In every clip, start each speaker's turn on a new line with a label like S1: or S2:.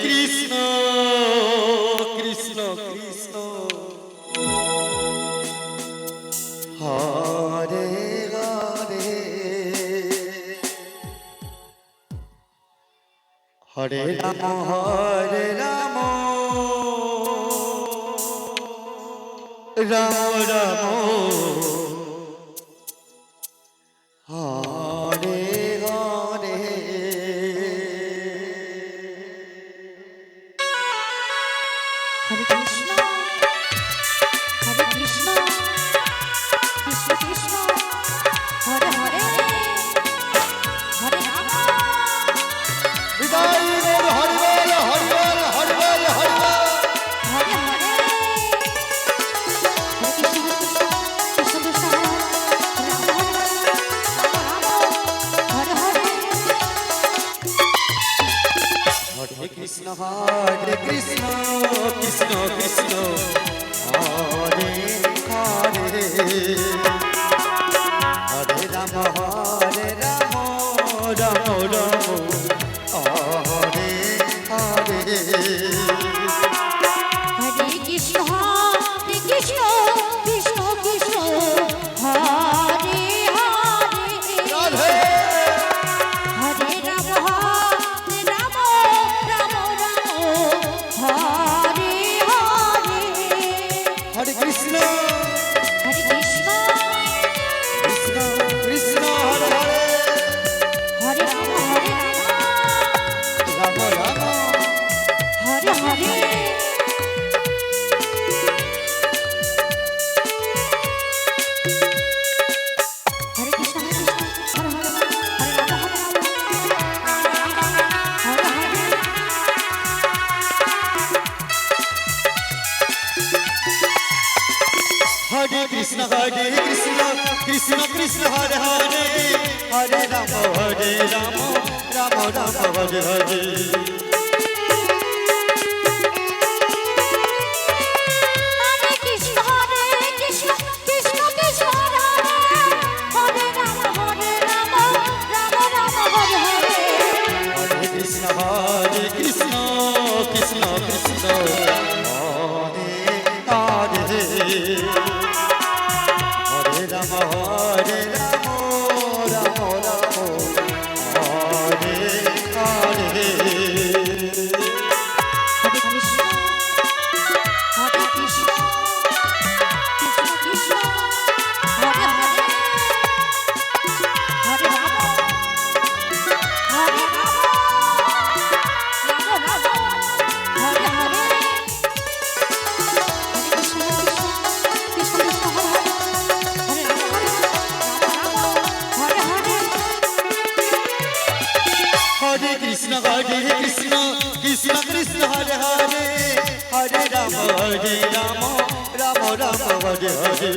S1: কৃষ্ণ কৃষ্ণ কৃষ্ণ হরে হরে হরে রাম রাম রাম হরে হরে
S2: হরে কৃষ্ণ কৃষ্ণ কৃষ্ণ হরে হরে হরে রাম
S1: বিদায় মোর হরি বল হরি বল হরি বল হরি বল
S2: হরে হরে হরে কৃষ্ণ কৃষ্ণ কৃষ্ণ রাম হরে হরে হরে
S1: হরে কৃষ্ণ কৃষ্ণ কৃষ্ণ কৃষ্ণ হরে হরে হরে রাম রাম রাম হরে হরে
S2: হরে কৃষ্ণ কৃষ্ণ কৃষ্ণ কৃষ্ণ হরে হরে হরে রাম রাম রাম রাম হরে হরে
S1: হরে কৃষ্ণ
S2: হরে কৃষ্ণ
S1: কৃষ্ণ কৃষ্ণ হরে হরে
S2: হরে রাম
S1: রাম রাম
S2: হরে হরে হরে কৃষ্ণ হরে হরে হরে রাম হরে হরে
S1: হরে কৃষ্ণ কৃষ্ণ কৃষ্ণ হরে হরে হরে রাম রাম রাম হরে হরে
S2: হরে কৃষ্ণ কৃষ্ণ কৃষ্ণ হরে হরে রাম রাম রাম হরে হরে
S1: হরে কৃষ্ণ কৃষ্ণ কৃষ্ণ হরে হরে হরে রাম রাম রাম হরে হরে
S2: হরে কৃষ্ণ হরে কৃষ্ণ কৃষ্ণ কৃষ্ণ হরে হরে হরে রাম হরে রাম রাম রাম হরে হরে হরে কৃষ্ণ কৃষ্ণ কৃষ্ণ হরে হরে হরে রাম রাম হরে হরে
S1: হরে কৃষ্ণ কৃষ্ণ কৃষ্ণ হরে হরে হরে রাম রাম রাম হরে হরে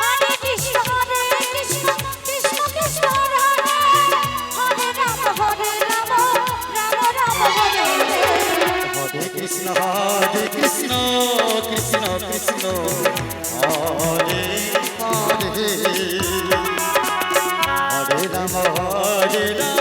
S2: হরে কৃষ্ণ কৃষ্ণ কৃষ্ণ হরে হরে রাম রাম রাম হরে হরে
S1: হরে কৃষ্ণ কৃষ্ণ কৃষ্ণ হরে হরে হরে রাম